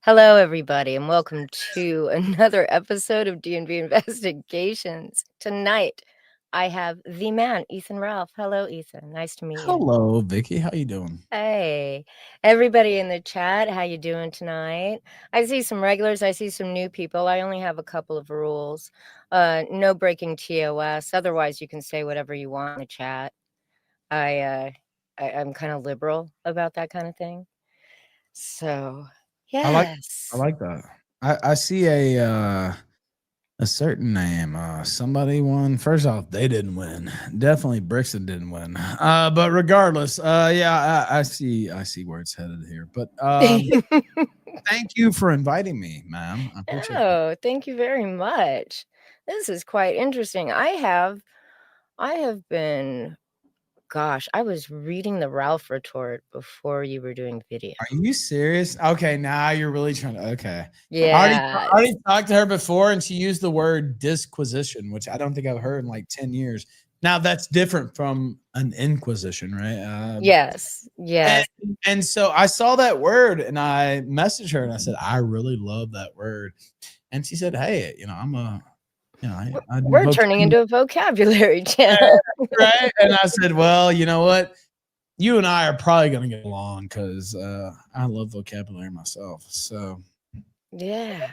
Hello, everybody, and welcome to another episode of D&B Investigations. Tonight, I have the man, Ethan Ralph. Hello, Ethan. Nice to meet you. Hello, Vicky. How you doing? Hey, everybody in the chat. How you doing tonight? I see some regulars. I see some new people. I only have a couple of rules. No breaking TOS. Otherwise, you can say whatever you want in the chat. I'm kind of liberal about that kind of thing. So. Yes. I like that. I see a certain name. Somebody won. First off, they didn't win. Definitely Brixton didn't win. But regardless, yeah, I see where it's headed here. But thank you for inviting me, ma'am. I appreciate it. Oh, thank you very much. This is quite interesting. I have been, gosh, I was reading the Ralph retort before you were doing video. Are you serious? Okay, now you're really trying to. Okay, yeah. I already talked to her before, and she used the word disquisition, which I don't think I've heard in like 10 years. Now that's different from an inquisition, right? Yes. And so I saw that word, and I messaged her, and I said, I really love that word. And she said, hey, I'm a. We're turning into a vocabulary channel. Right. And I said, well, you know what? You and I are probably going to get along because I love vocabulary myself. So, yeah,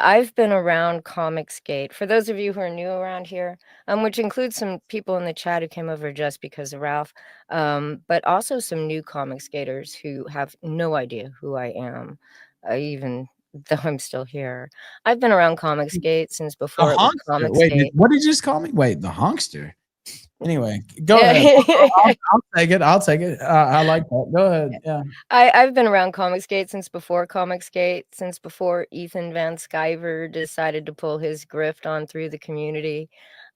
I've been around ComicsGate. For those of you who are new around here, which includes some people in the chat who came over just because of Ralph, but also some new ComicsGaters who have no idea who I am, even though I'm still here. I've been around ComicsGate since before it was ComicsGate. Wait, what did you just call me? Wait, the honkster. Anyway, go ahead. I'll take it. I like that. Go ahead. Yeah. I've been around ComicsGate since before ComicsGate, since before Ethan Van Sciver decided to pull his grift on through the community.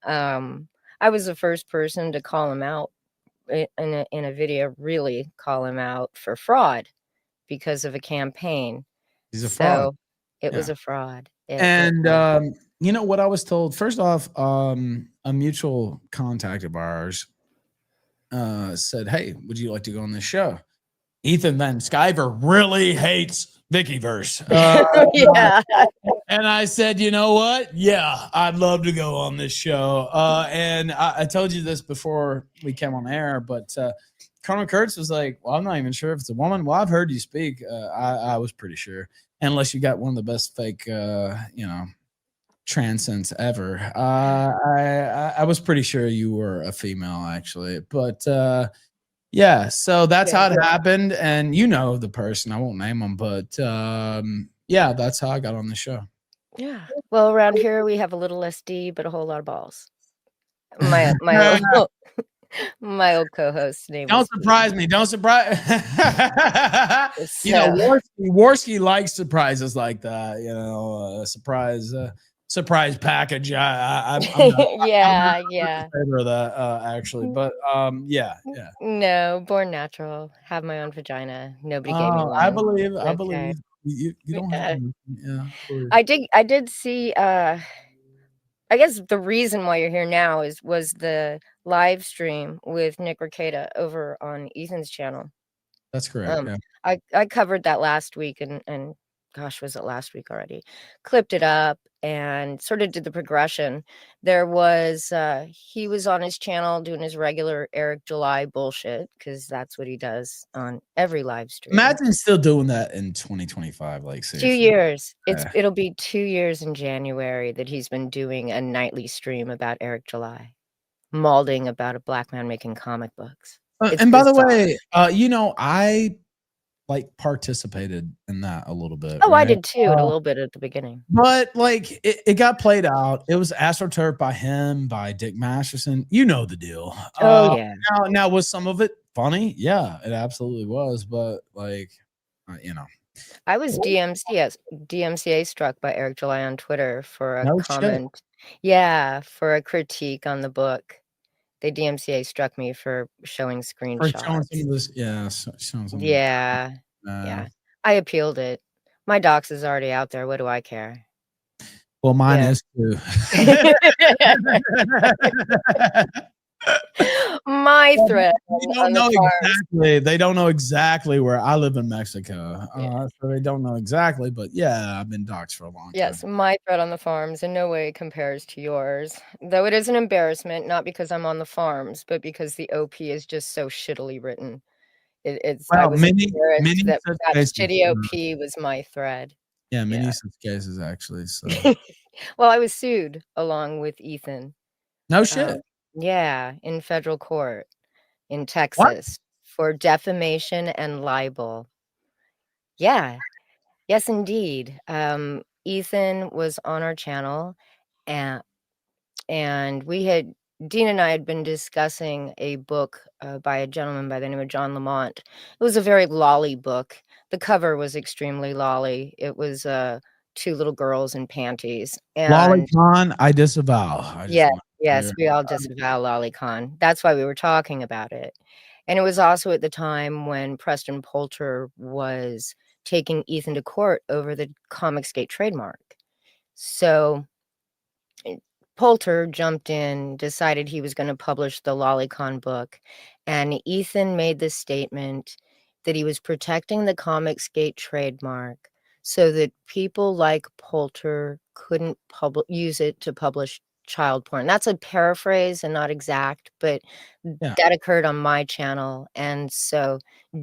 I was the first person to call him out in a video, really call him out for fraud because of a campaign. He's a fraud. It was a fraud. And you know what I was told? First off, a mutual contact of ours said, hey, would you like to go on this show? Ethan Van Sciver really hates VikkiVerse. yeah. And I said, you know what? Yeah, I'd love to go on this show. And I told you this before we came on air, but Carmen Kurtz was like, well, I'm not even sure if it's a woman. Well, I've heard you speak. I was pretty sure. Unless you got one of the best fake, transcends ever. I was pretty sure you were a female, actually. But yeah, so that's how it happened. And you know the person. I won't name them, but yeah, that's how I got on the show. Yeah. Well, around here we have a little SD, but a whole lot of balls. My old co-host's name. Don't surprise me. Don't surprise. You know, Worski likes surprises like that. You know, surprise package. I'm yeah. in favor of that actually, but yeah. No, born natural. Have my own vagina. Nobody gave me one. I believe. You don't have to. Yeah. I did see. I guess the reason why you're here now was the live stream with Nick Rekieta over on Ethan's channel. That's correct. I covered that last week and gosh, was it last week already? Clipped it up and sort of did the progression. There was he was on his channel doing his regular Eric July bullshit, because that's what he does on every live stream. Imagine still doing that in 2025, like seriously. 2 years. It'll be 2 years in January that he's been doing a nightly stream about Eric July, mauling about a black man making comic books. And by the way, I participated in that a little bit. Oh, right? I did too, a little bit at the beginning. But like it got played out. It was AstroTurf by him, by Dick Masterson. You know the deal. Oh yeah. Now was some of it funny? Yeah, it absolutely was. But like, I was DMCA struck by Eric July on Twitter for a comment. Shit. Yeah, for a critique on the book. They DMCA struck me for showing screenshots. For showing some of this, yeah. I appealed it. My docs is already out there. What do I care? Well, mine is too. My Well, thread they on don't the know farms. exactly. They don't know exactly where I live in Mexico, Yeah. so they don't know exactly. But yeah, I've been doxxed for a long Yes, time. my thread on the farms in no way compares to yours, though it is an embarrassment, not because I'm on the farms, but because the OP is just so shittily written. It's I Well, was embarrassed many that such that cases. shitty OP was my thread. Yeah, Yeah. many such cases actually. So Well, I was sued along with Ethan. no Um, shit. yeah, in federal court in What? Texas for defamation and libel. Yeah. Yes, indeed. Ethan was on our channel, and we had Dean and I had been discussing a book by a gentleman by the name of John Lamont. It was a very lolly book. The cover was extremely lolly. It was two little girls in panties, and Lolicon, I disavow. I just yes, want to yes, clear. we all disavow lolicon. That's why we were talking about it. And it was also at the time when Preston Poulter was taking Ethan to court over the ComicsGate trademark. So Poulter jumped in, decided he was gonna publish the Lolicon book, and Ethan made the statement that he was protecting the ComicsGate trademark so that people like Poulter couldn't use it to publish child porn. That's a paraphrase and not exact, but Yeah. that occurred on my channel, and so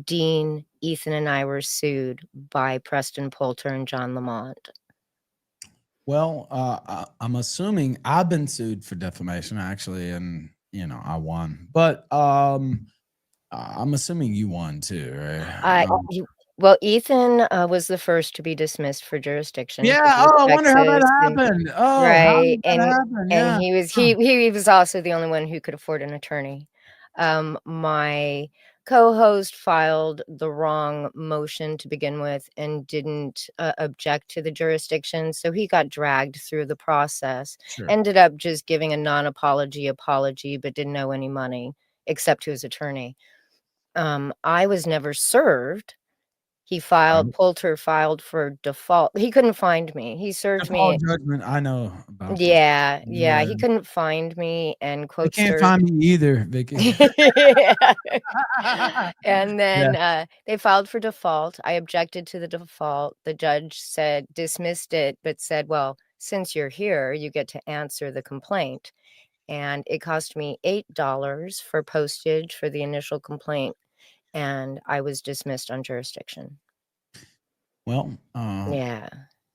Dean, Ethan, and I were sued by Preston Poulter and John Lamont. Well, I'm assuming I've been sued for defamation actually, and I won. But I'm assuming you won too, right? I you well, Ethan, was the first to be dismissed for jurisdiction because Yeah. it was Oh, I wonder how that Texas and happened. Oh, how right, did that happen? and Yeah. Huh. he was also the only one who could afford an attorney. My co-host filed the wrong motion to begin with and didn't, object to the jurisdiction, so he got dragged through the process, Sure. ended up just giving a non-apology apology, but didn't owe any money except to his attorney. I was never served. Right. Poulter filed for default. He couldn't find me. He served Default me. judgment. I know about this. Yeah, yeah, Yeah. he couldn't find me and They quote can't served. find me either, Vicky. Yeah. And Yeah. then, they filed for default. I objected to the default. The judge said dismissed it, but said, "Well, since you're here, you get to answer the complaint." And it cost me $8 for postage for the initial complaint, and I was dismissed on jurisdiction. Well, Yeah.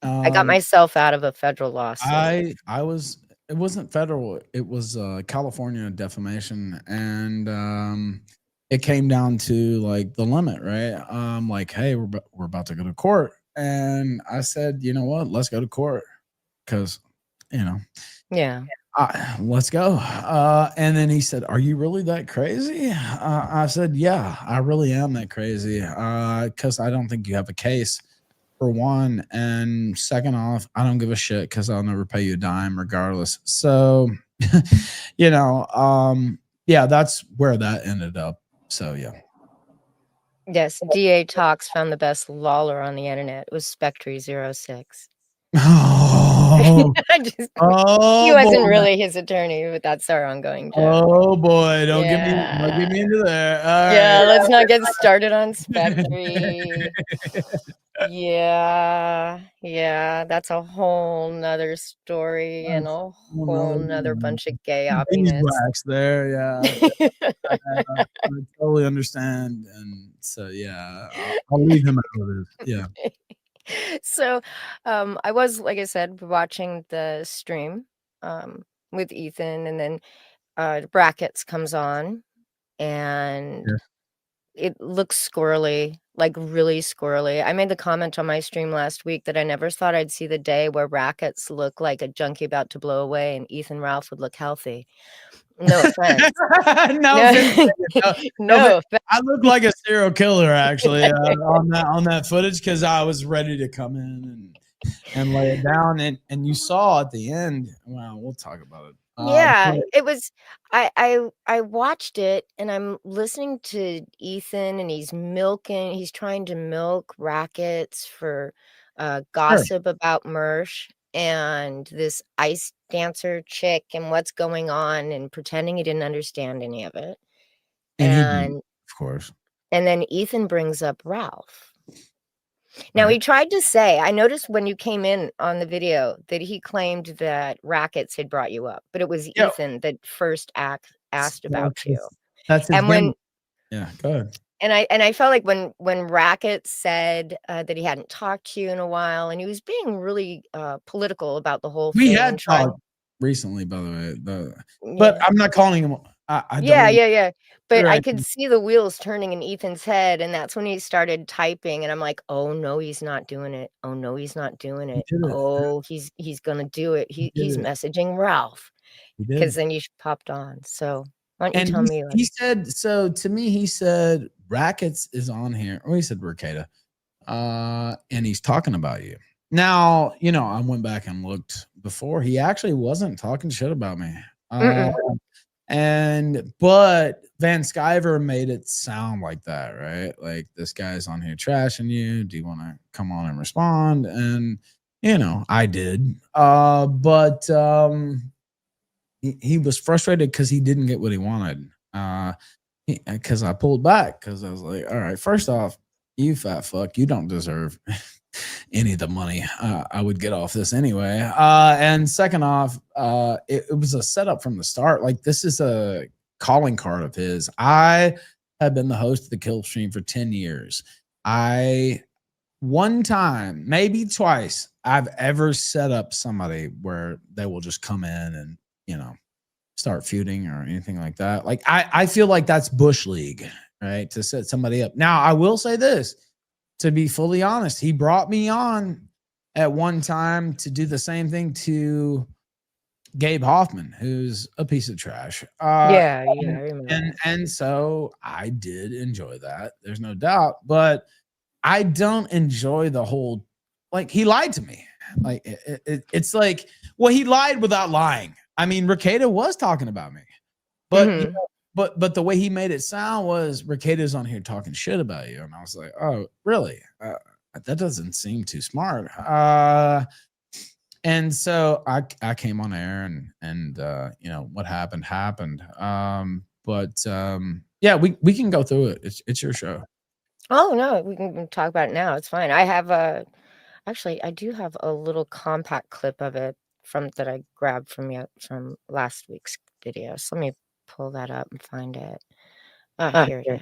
I got um, myself out of a federal lawsuit. I was it wasn't federal, it was California defamation, and it came down to like the limit, right? Like, hey, we're about to go to court, and I said, you know what, let's go to court because you know Yeah. let's go. And then he said, are you really that crazy? I said, yeah, I really am that crazy, because I don't think you have a case, for one, and second off, I don't give a shit because I'll never pay you a dime regardless. So, you know, yeah, that's where that ended up. So yeah. Yes, DA Talks found the best lawler on the internet. It was Spectre06. Oh, I just he oh wasn't boy. really his attorney, but that's our ongoing joke. Oh boy. Don't get Yeah. me into there. Yeah, All let's not get started on Spectre. right. Yeah, yeah, that's a whole 'nother story and That's a a whole whole nother 'nother bunch of gay oppiness. beeswax there. Yeah. I totally understand. And so, yeah, I'll leave him out of this. Yeah. So, I was, like I said, watching the stream, with Ethan, and then, Brackets comes on, and Yes. it looks squirrely, like, really squirrely. I made the comment on my stream last week that I never thought I'd see the day where Brackets look like a junkie about to blow away and Ethan Ralph would look healthy. No offense. No No offense. No, no offense. no offense. I look like a serial killer actually on that footage because I was ready to come in and lay it down, and you saw at the end. Well, we'll talk about it. Yeah, But it was I watched it, and I'm listening to Ethan, and he's trying to milk Rackets for, sure. gossip about Mersh, and this ice dancer chick and what's going on and pretending he didn't understand any of it. And he did, And of course. and then Ethan brings up Ralph. Now, Right. he tried to say, I noticed when you came in on the video that he claimed that Rackets had brought you up, but it was Yeah. Ethan that first asked about you. That's his And game. when Yeah, go ahead. and I felt like when Rackets said that he hadn't talked to you in a while, and he was being really political about the whole We thing had and trying. talked recently, by the way. But Yeah. I'm not calling him. I Yeah, deleted yeah, yeah. But I right. could see the wheels turning in Ethan's head, and that's when he started typing, and I'm like, "Oh, no, he's not doing it. Oh, no, he's not doing He it. did it. Oh, he's gonna do it. He did He's it. messaging Ralph." He Because did. then you popped on. So why don't you And tell me, like, he said, so to me, he said, Rackets is on here. Or he said, Rekieta. And he's talking about you. Now, you know, I went back and looked before. He actually wasn't talking shit about me. mm-mm. But Van Sciver made it sound like that, right? Like, this guy's on here trashing you. Do you want to come on and respond? And you know, I did. But he was frustrated because he didn't get what he wanted. Because I pulled back because I was like, all right, first off, you fat fuck, you don't deserve any of the money I would get off this anyway. And second off, it was a setup from the start. Like, this is a calling card of his. I have been the host of the Kill Stream for 10 years. One time, maybe twice, I've ever set up somebody where they will just come in and, you know, start feuding or anything like that. Like, I feel like that's Bush League, right? To set somebody up. Now, I will say this, to be fully honest, he brought me on at one time to do the same thing to Gabe Hoffman, who's a piece of trash. Yeah, I remember. And so I did enjoy that. There's no doubt, but I don't enjoy the whole, like, he lied to me. Like, it's like, well, he lied without lying. I mean, Rekieta was talking about me, but you Mhm. know, but the way he made it sound was Rekieta's on here talking shit about you, and I was like, oh, really? That doesn't seem too smart. And so I came on air and you know, what happened. But yeah, we can go through it. It's your show. Oh, no, we can talk about it now. It's fine. I have actually, I do have a little compact clip of it that I grabbed from last week's video. So let me pull that up and find it. Oh, here it is.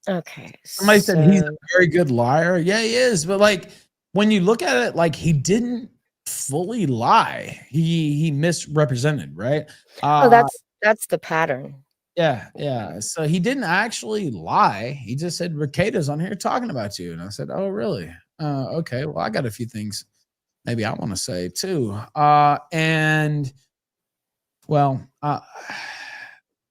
Okay, Somebody said he's a so very good liar. Yeah, he is. But like, when you look at it, like, he didn't fully lie. He misrepresented, right? oh, Uh that's the pattern. yeah. So he didn't actually lie. He just said Rekieta's on here talking about you. And I said, oh, really? Okay. Well, I got a few things maybe I want to say too. And well,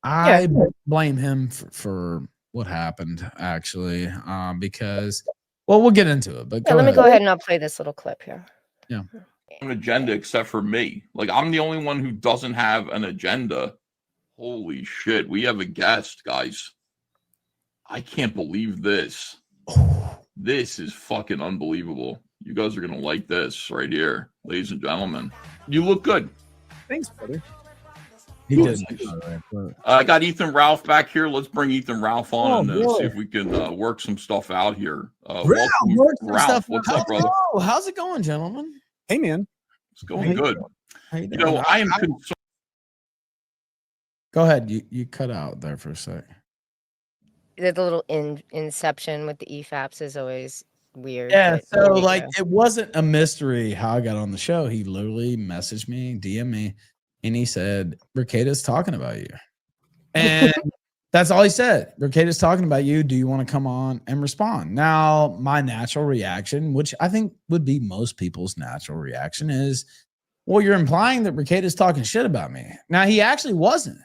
I blame him for what happened, actually, because, well, we'll get into it, but Yeah, go let me ahead. go ahead and I'll play this little clip here. Yeah. An agenda except for me. Like, I'm the only one who doesn't have an agenda. Holy shit, we have a guest, guys. I can't believe this. This is fucking unbelievable. You guys are gonna like this right here, ladies and gentlemen. You look good. Thanks, brother. He Good. did. I got Ethan Ralph back here. Let's bring Ethan Ralph on and boy. see if we can work some stuff out here. Ralph, Ralph. What's up, brother? How's it going, gentlemen? Hey, man. It's going good. How you You doing? know, I am concerned. Go ahead. You cut out there for a sec. The little inception with the EFAPs is always weird. Yeah, but so there you like, go. it wasn't a mystery how I got on the show. He literally messaged me, DM me, and he said, Rekieta's talking about you. And that's all he said. Rekieta's talking about you. Do you want to come on and respond? Now, my natural reaction, which I think would be most people's natural reaction, is, well, you're implying that Rekieta's talking shit about me. Now, he actually wasn't.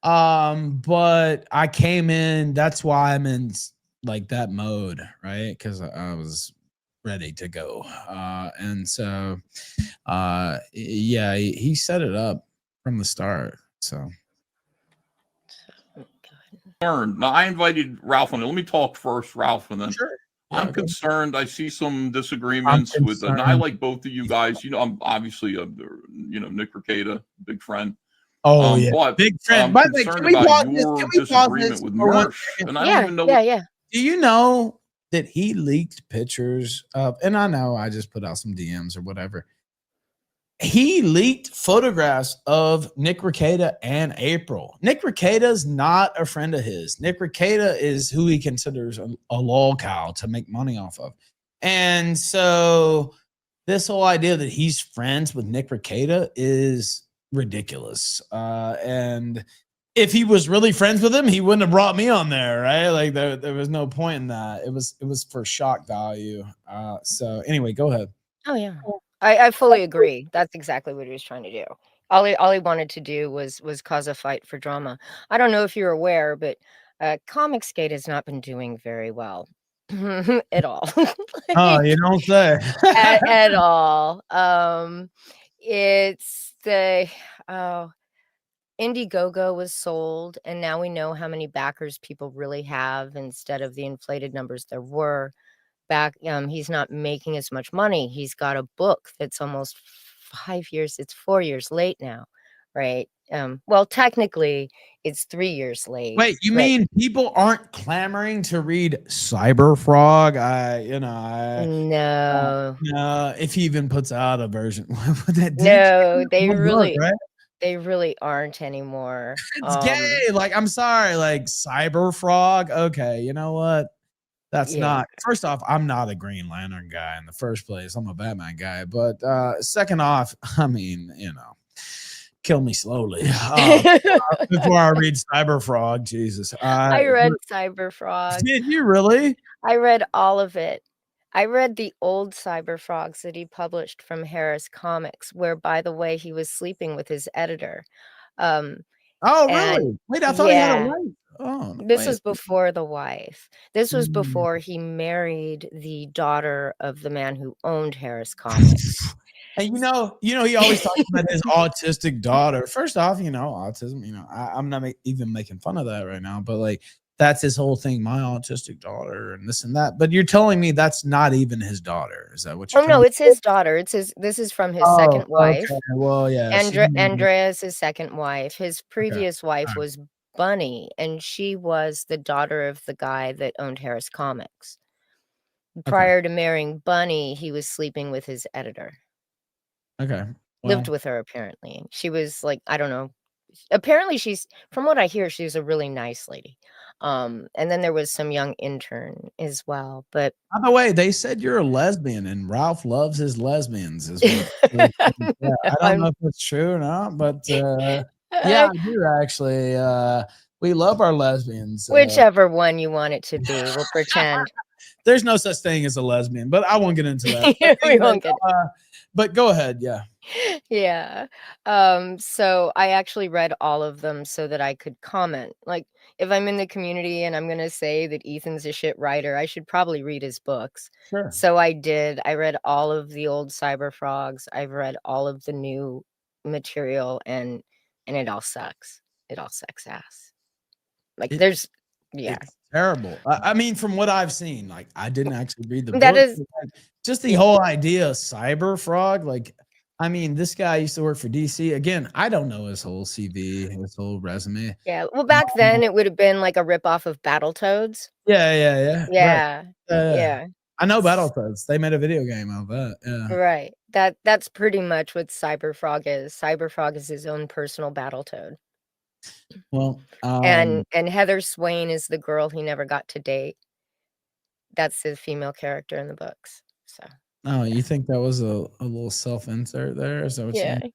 But I came in, that's why I'm in like that mode, right? Because I was ready to go. And so yeah, he set it up from the start. So Now, I invited Ralph on. Let me talk first, Ralph, and then sure. I'm go ahead. concerned. I see some I'm disagreements with, and I concerned. like both of you guys. You know, I'm obviously Nick Rekieta, big friend. Oh yeah, But big friend. I'm By the way, concerned can we about pause this? your Can we pause disagreement this with for one Mersh, second? and I don't Yeah, even know yeah, what. yeah. Do you know that he leaked pictures of? And I know I just put out some DMs or whatever. He leaked photographs of Nick Rekieta and April. Nick Rekieta's not a friend of his. Nick Rekieta is who he considers a lol cow to make money off of. And so this whole idea that he's friends with Nick Rekieta is ridiculous. And if he was really friends with him, he wouldn't have brought me on there, right? Like there was no point in that. It was for shock value. So anyway, go ahead. Oh yeah. I fully agree. That's exactly what he was trying to do. All he wanted to do was cause a fight for drama. I don't know if you're aware, but ComicsGate has not been doing very well at all. Oh, Like, you don't say. at all. It's the oh, Indiegogo was sold, and now we know how many backers people really have instead of the inflated numbers there were. He's not making as much money. He's got a book that's almost 5 years. It's 4 years late now, right? Well, technically, it's 3 years late. Wait, you but mean people aren't clamoring to read Cyberfrog? no, If he even puts out a version, no, one book, right? they really aren't anymore. It's gay. Like, I'm sorry, like Cyberfrog. Okay, you know what? That's Yeah. not. First off, I'm not a Green Lantern guy in the first place. I'm a Batman guy. But second off, I mean, kill me slowly before I read Cyberfrog. Jesus, I read Cyberfrog. did you really? I read all of it. I read the old Cyberfrogs that he published from Harris Comics, where, by the way, he was sleeping with his editor. Um, Oh, and really? Wait, I thought he had a yeah, wife. Oh, this wait. was before the wife. This was Mm. before he married the daughter of the man who owned Harris Comics. And he always talks about his autistic daughter. First off, autism. I'm not even making fun of that right now, but like that's his whole thing. My autistic daughter, and this and that. But you're telling me that's not even his daughter? Is that what you're? Oh no, it's his daughter. This is from his second wife. Okay. Well, yeah. Andreas's second wife. His previous wife Alright. was Bunny, and she was the daughter of the guy that owned Harris Comics. Prior to marrying Bunny, he was sleeping with his editor. Okay. Lived with her, apparently. She was like, I don't know. Apparently from what I hear, she's a really nice lady. And then there was some young intern as well. But by the way, they said you're a lesbian, and Ralph loves his lesbians. Is what yeah, I don't know if that's true or not, but yeah, I do actually. We love our lesbians. Whichever one you want it to be, we'll pretend. There's no such thing as a lesbian, but I won't get into that. We won't get but go ahead, yeah. Yeah. So I actually read all of them so that I could comment. Like, if I'm in the community and I'm going to say that Ethan's a shit writer, I should probably read his books. Sure. So I did. I read all of the old Cyberfrogs. I've read all of the new material, and it all sucks. It all sucks ass. Like, It's terrible. I mean, from what I've seen, like I didn't actually read the book. Is just the whole idea of Cyberfrog. Like, I mean, this guy used to work for DC. Again, I don't know his whole CV, his whole resume. Yeah. Well, back then it would have been like a ripoff of Battletoads. Yeah. Yeah. Right. Yeah. I know Battletoads. They made a video game of that. Yeah. Right. That's pretty much what Cyberfrog is. Cyberfrog is his own personal Battletoad. Well, and Heather Swain is the girl he never got to date. That's the female character in the books. So. Oh, you think that was a little self-insert there? Is that what Yeah. you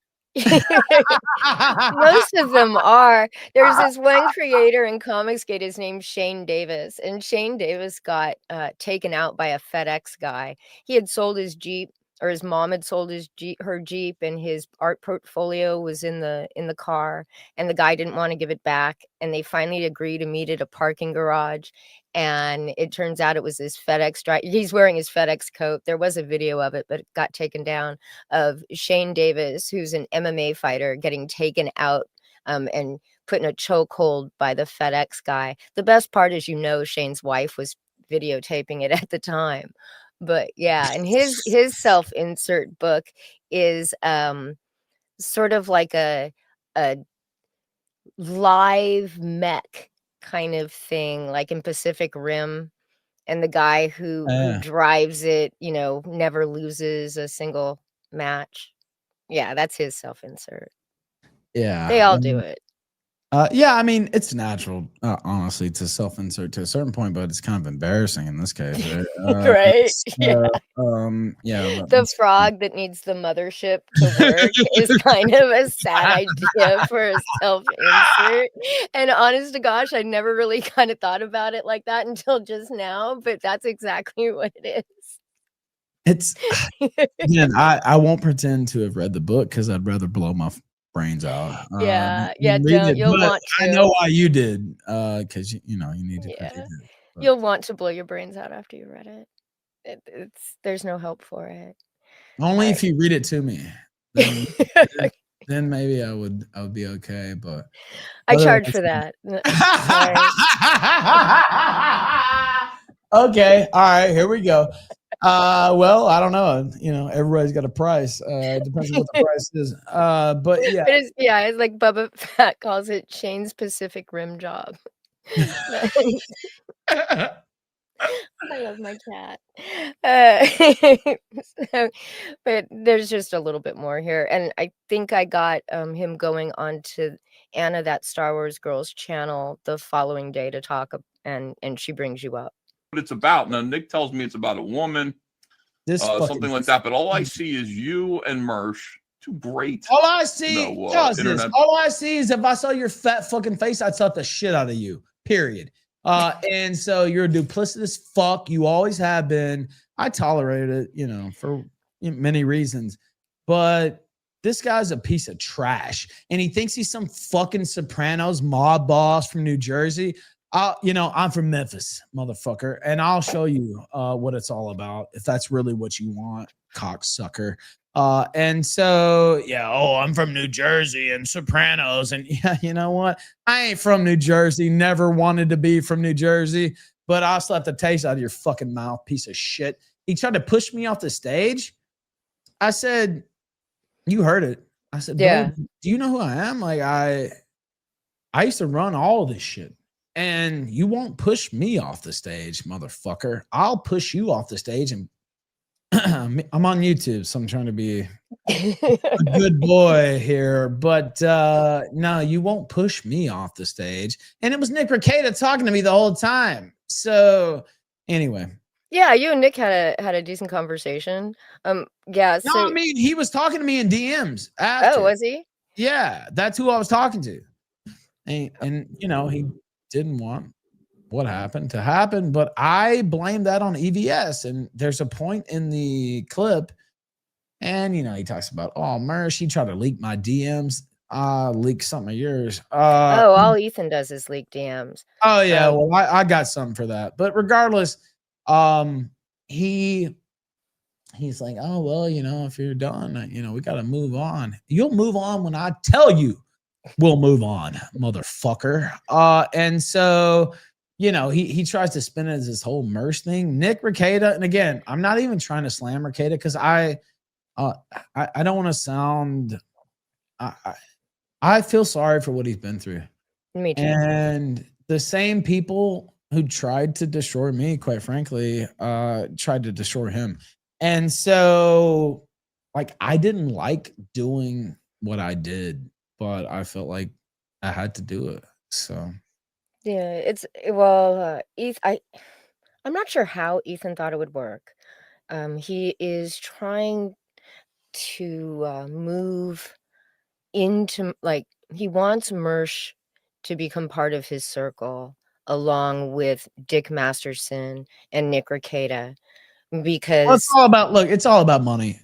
Most of them are. There's this one creator in ComicsGate. His name's Shane Davis, and Shane Davis got taken out by a FedEx guy. He had sold his Jeep, or his mom had sold her Jeep, and his art portfolio was in the car, and the guy didn't want to give it back, and they finally agreed to meet at a parking garage. And it turns out it was this FedEx driver. He's wearing his FedEx coat. There was a video of it, but it got taken down, of Shane Davis, who's an MMA fighter, getting taken out and put in a chokehold by the FedEx guy. The best part is, Shane's wife was videotaping it at the time. But yeah, and his self-insert book is sort of like a live mech kind of thing, like in Pacific Rim, and the guy who drives it, never loses a single match. Yeah, that's his self-insert. Yeah. They all do it. Yeah, I mean, it's natural, honestly, to self-insert to a certain point, but it's kind of embarrassing in this case, right? Right? Yeah. Yeah. The frog that needs the mothership to work is kind of a sad idea for a self-insert. And honest to gosh, I never really kind of thought about it like that until just now, but that's exactly what it is. It's again, I won't pretend to have read the book because I'd rather blow my brains out. Yeah, than read don't. it, You'll but want I to. know why you did, because you need to Yeah. critique it. But You'll want to blow your brains out after you read it. There's no help for it. only Alright. if you read it to me, then maybe I would be okay. But I charge otherwise, for that. okay, all right, here we go. Well, I don't know. Everybody's got a price. It depends on what the price is. But yeah. It's like Bubba Fett calls it Shane's Pacific Rim job. I love my cat. But there's just a little bit more here, and I think I got him going on to Anna, that Star Wars Girls channel, the following day to talk, and she brings you up. What it's about. Now, Nick tells me it's about a woman, something like that, but all I see is you and Mersh, two great. All I see, internet. all I see is if I saw your fat fucking face, I'd slap the shit out of you. Period. And so you're a duplicitous fuck. You always have been. I tolerate it, for many reasons. But this guy's a piece of trash. And he thinks he's some fucking Sopranos mob boss from New Jersey. I'm from Memphis, motherfucker. And I'll show you what it's all about if that's really what you want, cocksucker. And so, I'm from New Jersey and Sopranos. And yeah, you know what? I ain't from New Jersey, never wanted to be from New Jersey, but I'll slap the taste out of your fucking mouth, piece of shit. He tried to push me off the stage. I said, you heard it. I said, yeah. Do you know who I am? Like, I used to run all this shit. And you won't push me off the stage, motherfucker. I'll push you off the stage and I'm on YouTube, so I'm trying to be a good boy here. But no, you won't push me off the stage. And it was Nick Rekieta talking to me the whole time. So anyway. Yeah, you and Nick had a decent conversation. Yeah. So no, I mean, he was talking to me in DMs after. Oh, was he? Yeah, that's who I was talking to. And he didn't want what happened to happen, but I blame that on EVS. And there's a point in the clip, and he talks about, Mersh, he tried to leak my DMs, leak something of yours. All Ethan does is leak DMs. Oh yeah, well, I got something for that. But regardless, he's like, oh well, if you're done, we got to move on. You'll move on when I tell you we'll move on, motherfucker. And so, he tries to spin it as this whole Mersh thing. Nick Rekieta, and again, I'm not even trying to slam Rekieta because I don't want to sound. I feel sorry for what he's been through. Me too. And the same people who tried to destroy me, quite frankly, tried to destroy him. And so, I didn't like doing what I did, but I felt like I had to do it. So yeah, I'm not sure how Ethan thought it would work. He is trying to move into, he wants Mersh to become part of his circle, along with Dick Masterson and Nick Rekieta. Because it's all about money. It's all about money.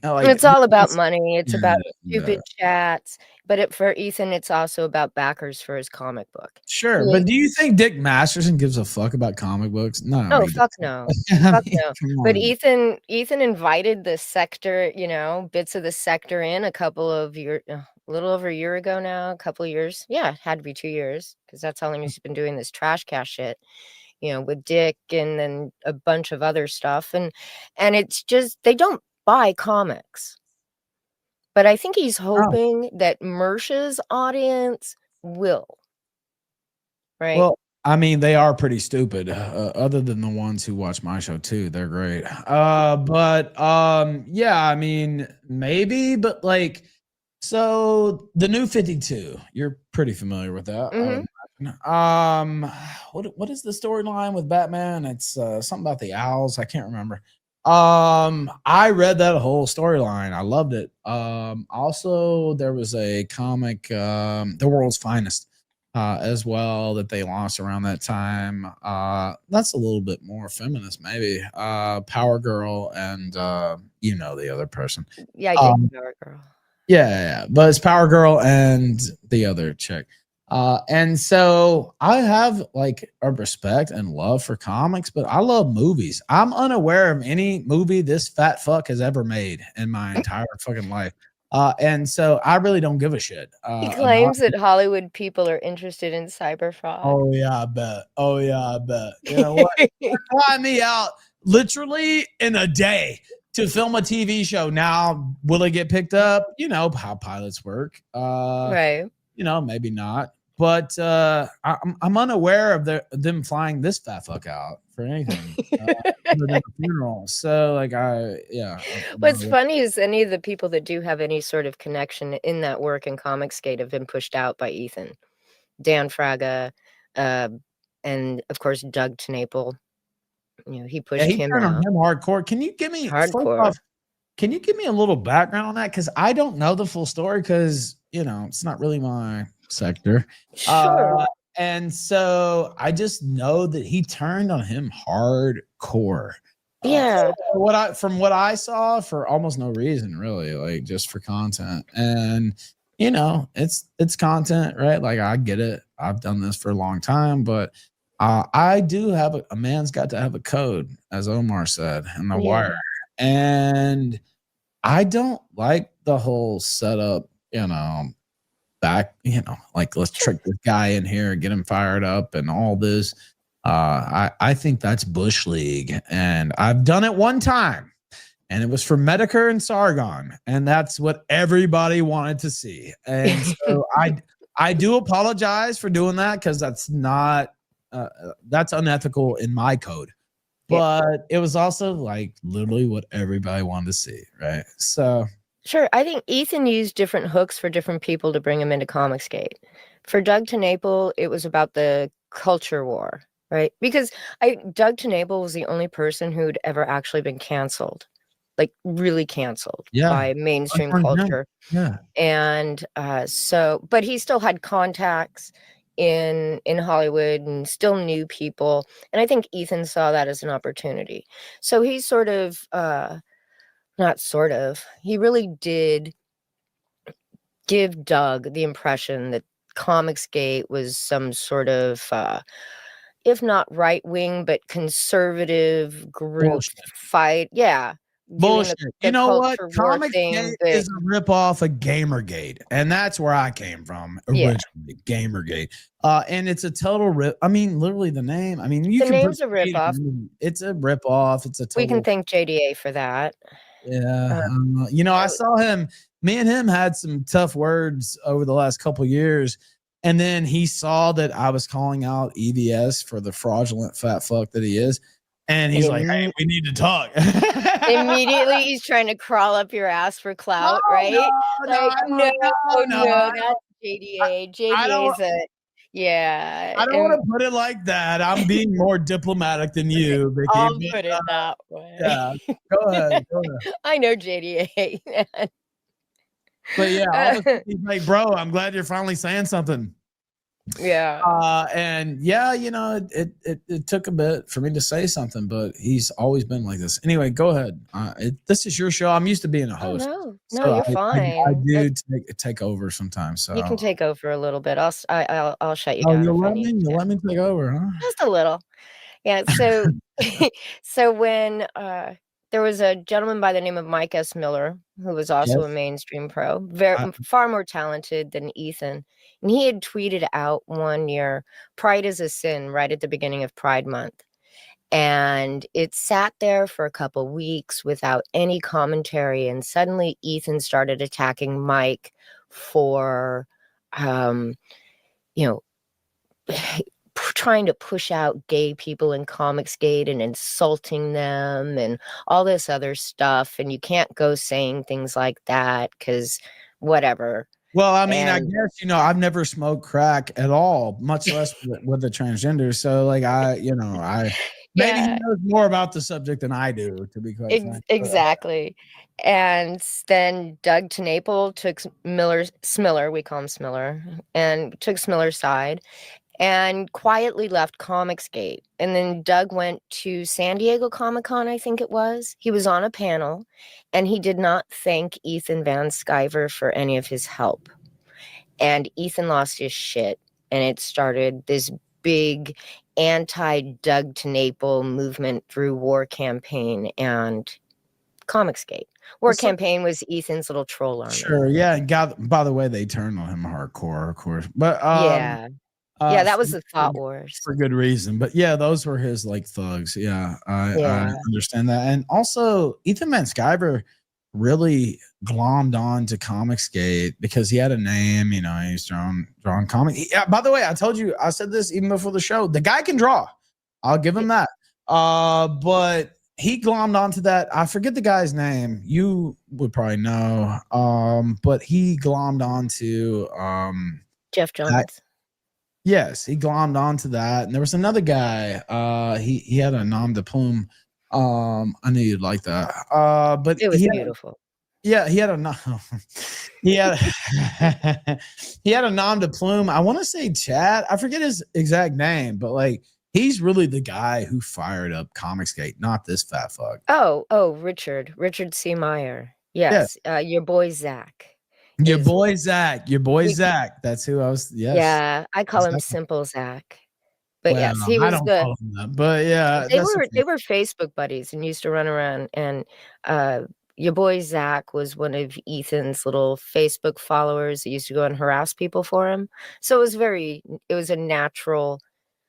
It's about stupid chats. But for Ethan, it's also about backers for his comic book. Sure, but do you think Dick Masterson gives a fuck about comic books? No. Oh, fuck no. Fuck no. But Ethan invited the sector, bits of the sector in a little over a year ago now, a couple of years. Yeah, it had to be 2 years because that's how long he's been doing this trash cash shit. with Dick and then a bunch of other stuff. And it's just, they don't buy comics. But I think he's hoping that Mersh's audience will. Right? Well, I mean, they are pretty stupid. Other than the ones who watch my show too, they're great. But yeah, I mean, maybe, but like, so the New 52, you're pretty familiar with that. What is the storyline with Batman? It's something about the owls. I can't remember. I read that whole storyline. I loved it. Also, there was a comic, The World's Finest, as well, that they launched around that time. That's a little bit more feminist, maybe. Power Girl and the other person. Yeah, I dig Power Girl. Yeah, but it's Power Girl and the other chick. And so I have like a respect and love for comics, but I love movies. I'm unaware of any movie this fat fuck has ever made in my entire fucking life. And so I really don't give a shit. He claims that Hollywood people are interested in cyber fraud. Oh yeah, I bet. You know what? Fly me out literally in a day to film a TV show. Now, will it get picked up? You know how pilots work. Right. Maybe not. But I'm unaware of them flying this fat fuck out for anything other than a funeral. So What's funny is any of the people that do have any sort of connection in that work in ComicsGate have been pushed out by Ethan, Dan Fraga, and of course Doug TenNapel. He pushed him out. Him hardcore. Can you give me hardcore? Can you give me a little background on that? Because I don't know the full story. Because it's not really my sector. Sure. And so I just know that he turned on him hardcore. Yeah. From what I saw, for almost no reason, really, like just for content. And it's content, right? Like I get it. I've done this for a long time, but I do have a man's got to have a code, as Omar said in The Wire. And I don't like the whole setup, back, like let's trick this guy in here, get him fired up and all this. I think that's Bush League. And I've done it one time. And it was for Medicare and Sargon. And that's what everybody wanted to see. And so I do apologize for doing that, because that's not that's unethical in my code. But it was also like literally what everybody wanted to see, right? So sure, I think Ethan used different hooks for different people to bring him into ComicsGate. For Doug TenNapel, it was about the culture war, right? Because Doug TenNapel was the only person who'd ever actually been canceled, like really canceled by mainstream culture. Yeah. And but he still had contacts in Hollywood and still knew people. And I think Ethan saw that as an opportunity. So he he really did give Doug the impression that ComicsGate was some sort of, if not right wing, but conservative group fight. Yeah. Bullshit. You know what? ComicsGate is a ripoff of Gamergate, and that's where I came from originally. Gamergate, and it's a total rip. I mean, literally the name. I mean, the name's a ripoff. It's a ripoff. It's a. We can thank JDA for that. Yeah, I saw him. Me and him had some tough words over the last couple of years, and then he saw that I was calling out EVS for the fraudulent fat fuck that he is. And he's like, hey, we need to talk. Immediately, he's trying to crawl up your ass for clout, right? No, that's JDA. JDA's yeah. I don't want to put it like that. I'm being more diplomatic than you, Vicky. I'll put it that way. Yeah, go ahead. I know JDA. But yeah, he's like, bro, I'm glad you're finally saying something. Yeah. And yeah, it took a bit for me to say something, but he's always been like this. Anyway, go ahead. This is your show. I'm used to being a host. No, you're fine. I do take over sometimes. So you can take over a little bit. I'll shut you down. You'll let me take over, huh? Just a little. Yeah. So, so when there was a gentleman by the name of Mike S. Miller, who was also a Yes. mainstream pro, far more talented than Ethan. And he had tweeted out one year, "Pride is a sin," right at the beginning of Pride Month. And it sat there for a couple weeks without any commentary. And suddenly Ethan started attacking Mike for, you know, trying to push out gay people in ComicsGate and insulting them and all this other stuff. And you can't go saying things like that because whatever. Well, I mean, I And guess, I've never smoked crack at all, much less with the transgender. So like maybe he yeah, knows more about the subject than I do, to be quite frank. exactly. And then Doug TeNapel took Smiller, we call him Smiller, and took Smiller's side and quietly left ComicsGate. And then Doug went to San Diego Comic-Con, I think it was. He was on a panel, and he did not thank Ethan Van Sciver for any of his help. And Ethan lost his shit, and it started this big anti-Doug TeNapel movement through War Campaign and ComicsGate. War Campaign was Ethan's little troll army. Sure, yeah. And by the way, they turned on him hardcore, of course. But yeah, that was the Thought Wars. For good reason. But yeah, those were his like thugs. Yeah, I understand that. And also, Ethan Van Sciver really glommed on to ComicsGate because he had a name. He's drawing comics. Yeah, by the way, I told you, I said this even before the show. The guy can draw. I'll give him that. But he glommed onto that. I forget the guy's name. You would probably know. But he glommed onto Jeff Jones. Yes, he glommed onto that. And there was another guy. He had a nom de plume. I knew you'd like that. But it was beautiful. He had a he had he had a nom de plume. I want to say Chad. I forget his exact name, but like he's really the guy who fired up ComicsGate, not this fat fuck. Oh, Richard C. Meyer. Yes, your boy Zach. Your boy Zach. That's who I was. Yes. Yeah, I call him Simple Zach. But yes, he was good. But yeah, they were Facebook buddies and used to run around. And your boy Zach was one of Ethan's little Facebook followers that used to go and harass people for him. So it was a natural.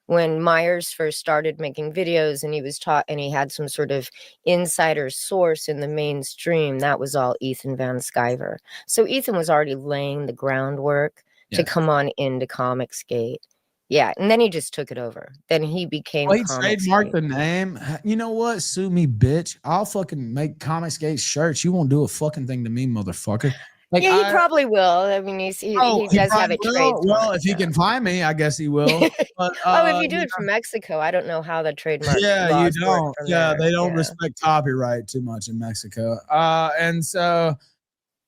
When Myers first started making videos and he was taught and he had some sort of insider source in the mainstream, that was all Ethan Van Sciver. So Ethan was already laying the groundwork to come on into ComicsGate. Yeah, and then he just took it over. Then he became he trademarked the name. You know what? Sue me, bitch. I'll fucking make ComicsGate shirts. You won't do a fucking thing to me, motherfucker. Like, yeah, he probably will. I mean, he does have a trade. Well, if he can find me, I guess he will. But, if you do it from Mexico, I don't know how the trademark. Yeah, you don't. Yeah, they don't respect copyright too much in Mexico. And so,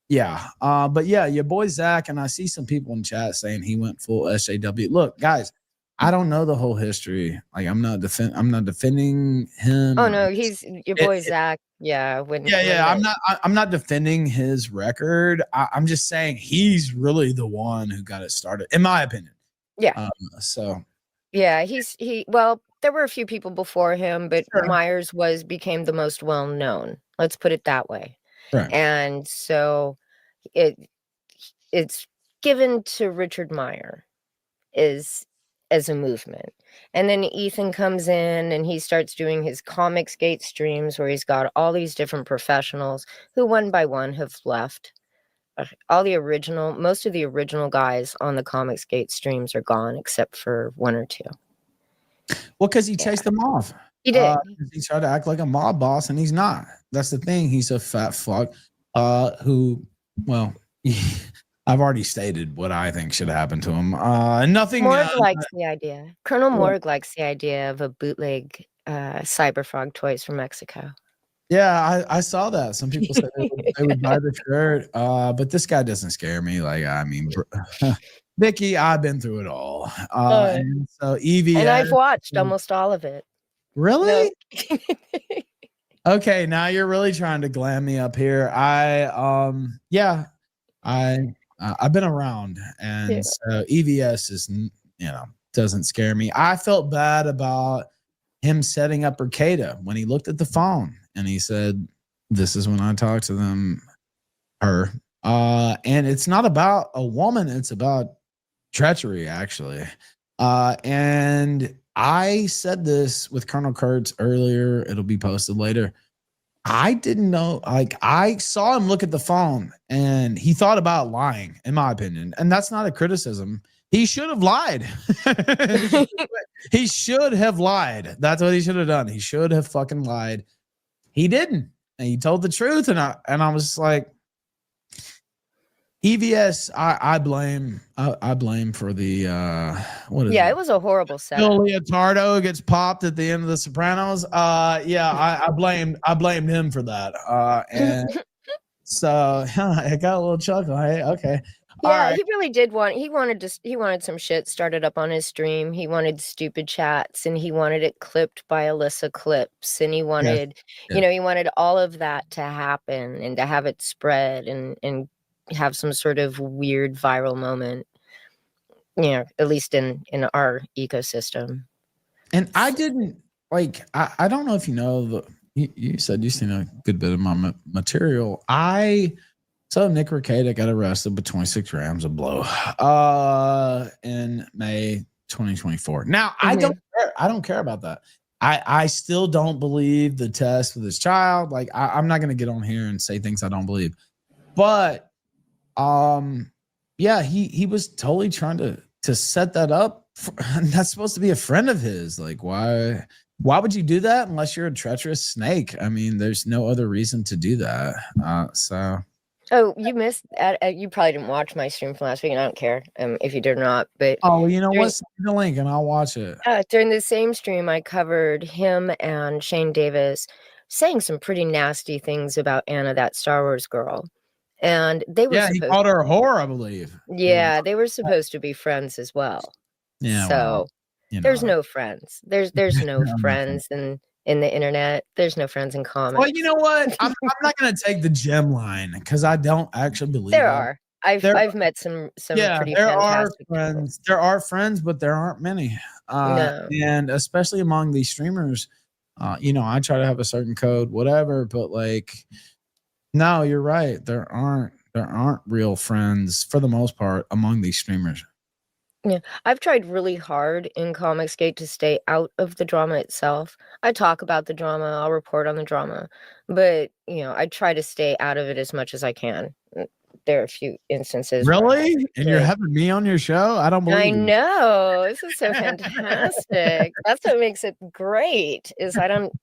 yeah. But yeah, your boy Zach, and I see some people in chat saying he went full SJW. Look, guys, I don't know the whole history. Like, I'm not defending him. Oh no, he's your boy Zach. Yeah. I'm not defending his record. I'm just saying he's really the one who got it started, in my opinion. Yeah. Yeah, well, there were a few people before him, but Myers became the most well known. Let's put it that way. Right. And so it's given to Richard Meyer as a movement. And then Ethan comes in and he starts doing his ComicsGate streams where he's got all these different professionals who one by one have left. Most of the original guys on the ComicsGate streams are gone except for one or two. Well, because he chased them off. He did. He tried to act like a mob boss and he's not. That's the thing. He's a fat fuck who, well, I've already stated what I think should happen to him. Nothing. Morg likes the idea. Colonel Morg likes the idea of a bootleg Cyberfrog toys from Mexico. Yeah, I saw that. Some people said they would buy the shirt, but this guy doesn't scare me. Like, I mean, Vicky, I've been through it all. And so Evie, and I've watched almost all of it. Really? No. Okay, now you're really trying to glam me up here. I've been around, and so EVS is, doesn't scare me. I felt bad about him setting up Rekieta when he looked at the phone and he said, "This is when I talk to them, her." And it's not about a woman; it's about treachery, actually. And I said this with Colonel Kurtz earlier. It'll be posted later. I didn't know. Like, I saw him look at the phone, and he thought about lying, in my opinion. And that's not a criticism. He should have lied. He should have lied. That's what he should have done. He should have fucking lied. He didn't. And he told the truth. And I was just like, EVS, I blame for the what is Yeah, it? it was a horrible Phil setup. Leotardo gets popped at the end of The Sopranos. I blamed him for that. And so I got a little chuckle. Hey, okay. All Yeah, right. he really did he wanted some shit started up on his stream. He wanted stupid chats, and he wanted it clipped by Alyssa Clips, and he wanted, Yeah. he wanted all of that to happen and to have it spread and have some sort of weird viral moment, at least in our ecosystem. And I didn't I don't know if you know you said you've seen a good bit of my material. So Nick Rekieta got arrested with 26 grams of blow in May 2024. Now, I don't care. I don't care about that. I still don't believe the test with his child. Like, I'm not going to get on here and say things I don't believe. But yeah, he was totally trying to set that up. That's supposed to be a friend of his. Like, why would you do that unless you're a treacherous snake? I mean, there's no other reason to do that. So Oh, you missed. You probably didn't watch my stream from last week, and I don't care if you did or not. But well, you know what? Send me the link and I'll watch it. During the same stream, I covered him and Shane Davis saying some pretty nasty things about Anna, that Star Wars girl, and they were. Yeah, he called her a whore, I believe. Yeah, they were supposed to be friends as well. Yeah. So well, there's no friends. There's no friends in the internet. There's no friends in comics. Well, you know what? I'm not going to take the gem line because I don't actually believe there that. are. I've met some pretty there fantastic are friends. people. There are friends, but there aren't many. No. And especially among these streamers, I try to have a certain code, whatever. But like, no, you're right. There aren't real friends for the most part among these streamers. Yeah, I've tried really hard in ComicsGate to stay out of the drama itself. I talk about the drama, I'll report on the drama, but I try to stay out of it as much as I can. There are a few instances. Really? And you're having me on your show? I don't believe I you. know. This is so fantastic. That's what makes it great. Is I don't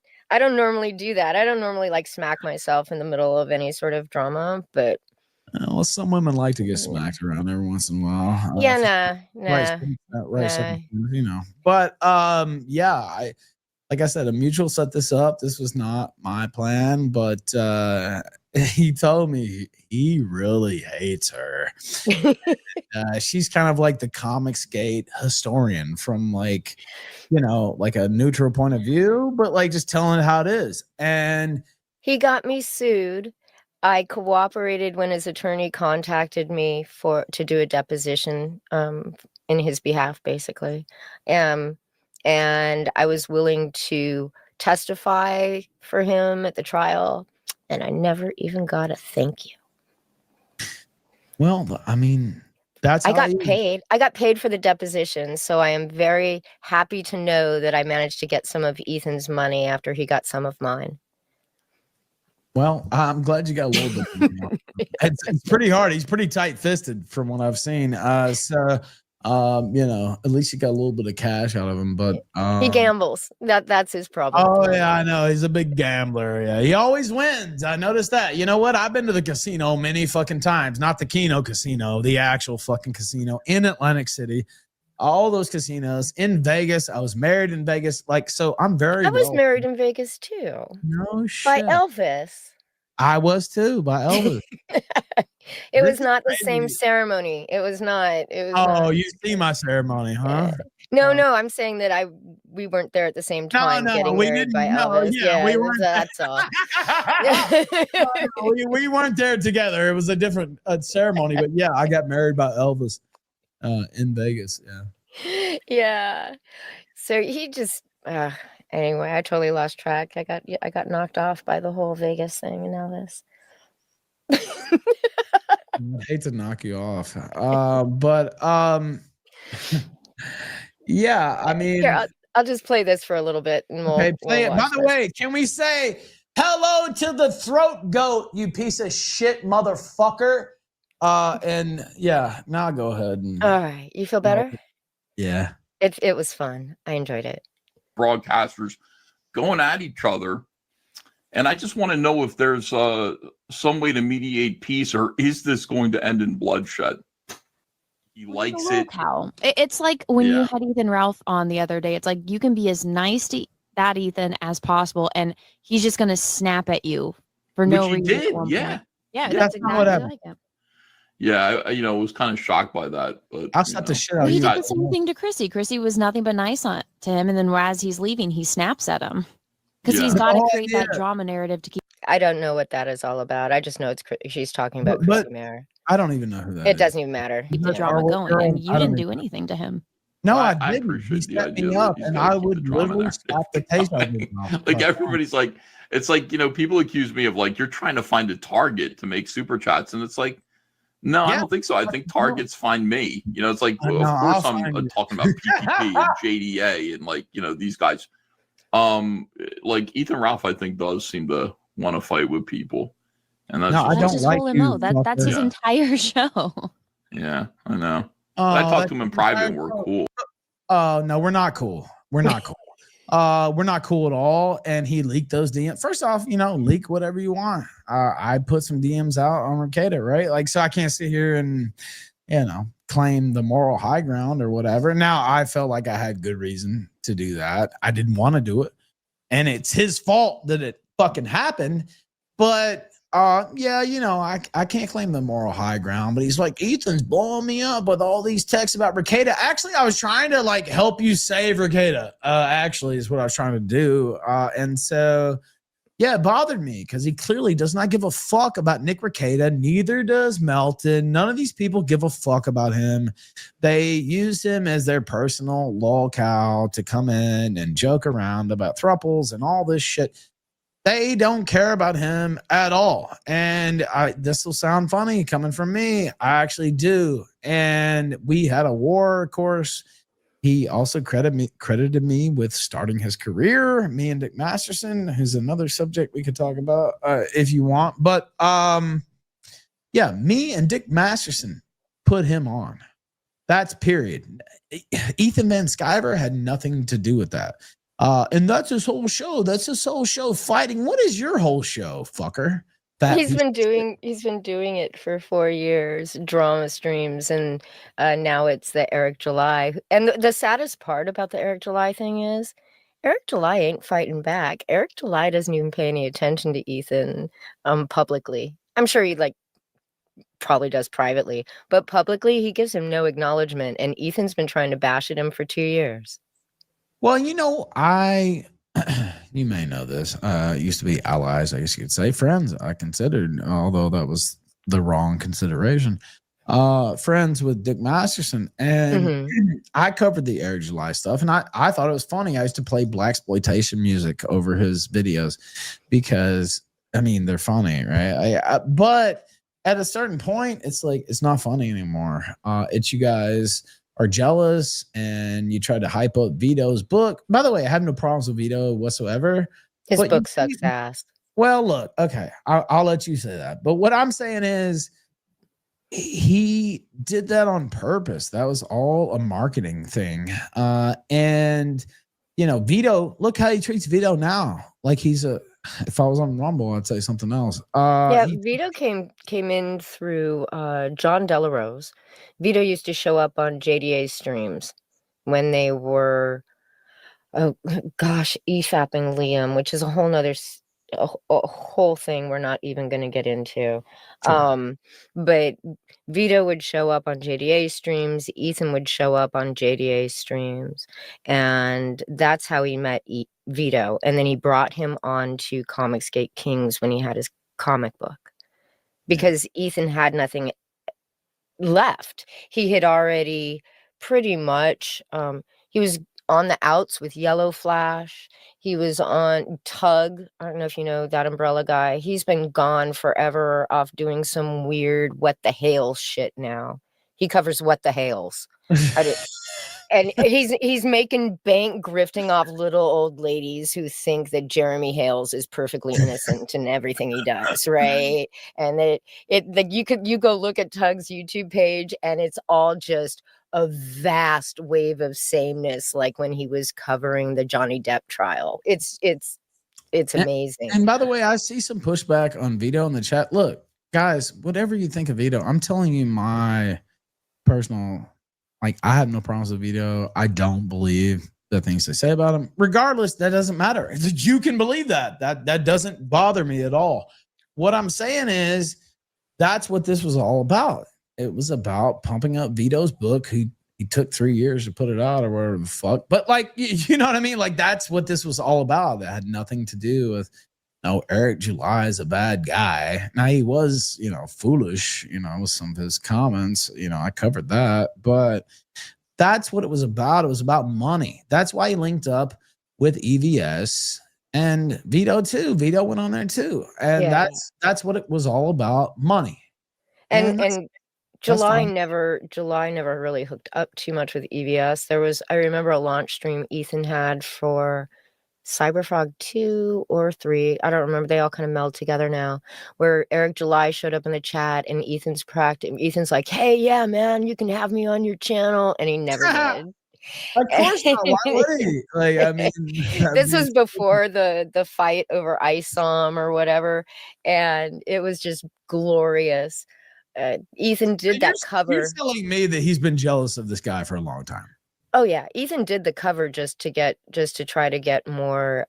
normally do that. I don't normally smack myself in the middle of any sort of drama, but well, some women like to get smacked around every once in a while. Yeah, nah. But yeah, like I said, a mutual set this up. This was not my plan, but he told me he really hates her. She's kind of like the ComicsGate historian from like a neutral point of view, but like just telling it how it is. And he got me sued. I cooperated when his attorney contacted me to do a deposition in his behalf, basically. And I was willing to testify for him at the trial, and I never even got a thank you. Well, I mean, I got paid. I got paid for the deposition, so I am very happy to know that I managed to get some of Ethan's money after he got some of mine. Well, I'm glad you got a little bit. It's pretty hard. He's pretty tight-fisted from what I've seen. So at least you got a little bit of cash out of him. But he gambles. That's his problem. Oh yeah, I know. He's a big gambler. Yeah, he always wins. I noticed that. You know what? I've been to the casino many fucking times. Not the Keno Casino, the actual fucking casino in Atlantic City. All those casinos in Vegas. I was married in Vegas. So I'm very. I was married in Vegas too. No shit. By Elvis. I was too, by Elvis. It was not the same ceremony. It was not. You see my ceremony, huh? No, I'm saying that we weren't there at the same time. No, we didn't. By Elvis. Yeah, we weren't. That's all. we weren't there together. It was a different ceremony, but yeah, I got married by Elvis in Vegas. Yeah. Yeah. So he just Anyway, I totally lost track. I got knocked off by the whole Vegas thing and now this. I hate to knock you off. But yeah, I mean, Here, I'll just play this for a little bit and okay, play we'll it. By watch the this. way, can we say hello to the throat goat, you piece of shit motherfucker? And yeah, now go ahead and All right, you feel better? yeah. It was fun. I enjoyed it. Broadcasters going at each other. And I just want to know if there's some way to mediate peace, or is this going to end in bloodshed? He likes it. How it's like when you had Ethan Ralph on the other day. It's like you can be as nice to that Ethan as possible, and he's just gonna snap at you for no reason. Did, yeah. Yeah, That's that's not what exactly happened. like him. Yeah, I was kind of shocked by that, but I'll set the shit out Well, of he you. did the same thing to Chrissy. Chrissy was nothing but nice to him, and then as he's leaving, he snaps at him because he's got to create that drama narrative to keep. I don't know what that is all about. I just know she's talking about But Chrissy Mayer. I don't even know who that is. It doesn't even matter. Keep the drama going, and you didn't do anything to him. No, Well, I didn't. appreciate He the set idea me that up, he's and gotta I keep the would drama literally active. slap the taste out of his mouth. Like everybody's like, it's like, people accuse me of like, you're trying to find a target to make super chats, and it's like, no, I don't think so. I think targets find me. It's like, of course I'm talking about PPP and JDA and like, these guys. Like Ethan Ralph, I think does seem to want to fight with people, and that's that's his whole MO. That's his entire show. Yeah, I know. I talked to him in private, and we're cool. Oh no, we're not cool. We're not cool. We're not cool at all. And he leaked those DMs. First off, leak whatever you want. I put some DMs out on Rekieta, right? Like, so I can't sit here and, claim the moral high ground or whatever. Now I felt like I had good reason to do that. I didn't want to do it. And it's his fault that it fucking happened. But I can't claim the moral high ground, but he's like, Ethan's blowing me up with all these texts about Rekieta. Actually, I was trying to like help you save Rekieta. Actually is what I was trying to do. And so, yeah, it bothered me because he clearly does not give a fuck about Nick Rekieta. Neither does Melton. None of these people give a fuck about him. They use him as their personal lolcow to come in and joke around about thruples and all this shit. They don't care about him at all. And this will sound funny coming from me. I actually do. And we had a war, of course. He also credited me with starting his career. Me and Dick Masterson, who's another subject we could talk about if you want. But yeah, me and Dick Masterson put him on. That's period. Ethan Van Sciver had nothing to do with that. And that's his whole show. That's his whole show, fighting. What is your whole show, fucker? He's been doing it for 4 years, drama streams, and now it's the Eric July. And the saddest part about the Eric July thing is Eric July ain't fighting back. Eric July doesn't even pay any attention to Ethan publicly. I'm sure he probably does privately, but publicly he gives him no acknowledgement, and Ethan's been trying to bash at him for 2 years. Well, you may know this. Used to be allies, I guess you could say. Friends, I considered, although that was the wrong consideration. Friends with Dick Masterson. And I covered the Eric July stuff, and I thought it was funny. I used to play blaxploitation music over his videos because, they're funny, right? But at a certain point, it's like, it's not funny anymore. It's you guys are jealous and you try to hype up Vito's book. By the way, I have no problems with Vito whatsoever. His book sucks ass. Well, look, okay, I'll let you say that. But what I'm saying is he did that on purpose. That was all a marketing thing. And, Vito, look how he treats Vito now. Like he's if I was on Rumble, I'd say something else. Vito came in through John Delarose. Vito used to show up on JDA's streams when they were, EFAPing Liam, which is a whole nother a whole thing we're not even going to get into. Sure. But Vito would show up on JDA streams. Ethan would show up on JDA streams. And that's how he met Vito. And then he brought him on to ComicsGate Kings when he had his comic book. Because Ethan had nothing left. He had already pretty much, he was on the outs with Yellow Flash. He was on Tug. I don't know if you know that umbrella guy. He's been gone forever off doing some weird What the Hail shit now. He covers What the Hails. And he's making bank grifting off little old ladies who think that Jeremy Hales is perfectly innocent in everything he does, right? And you go look at Tug's YouTube page, and it's all just a vast wave of sameness, like when he was covering the Johnny Depp trial. It's amazing. And by the way, I see some pushback on Vito in the chat. Look, guys, whatever you think of Vito, I'm telling you my personal. Like, I have no problems with Vito. I don't believe the things they say about him. Regardless, that doesn't matter. You can believe that. That doesn't bother me at all. What I'm saying is that's what this was all about. It was about pumping up Vito's book. He took 3 years to put it out or whatever the fuck. But, like, you know what I mean? Like, that's what this was all about. That had nothing to do with, no, Eric July is a bad guy. Now, he was, foolish, with some of his comments. I covered that. But that's what it was about. It was about money. That's why he linked up with EVS and Vito, too. Vito went on there, too. And that's what it was all about, money. And July never really hooked up too much with EVS. I remember a launch stream Ethan had for Cyberfrog 2 or 3, I don't remember, they all kind of meld together now, where Eric July showed up in the chat and Ethan's like, hey, yeah, man, you can have me on your channel, and he never did. Of course not. Why would he? Like, I mean, this was before the fight over ISOM or whatever, and it was just glorious. Ethan did that cover. You're telling me that he's been jealous of this guy for a long time. Oh yeah, Ethan did the cover just to try to get more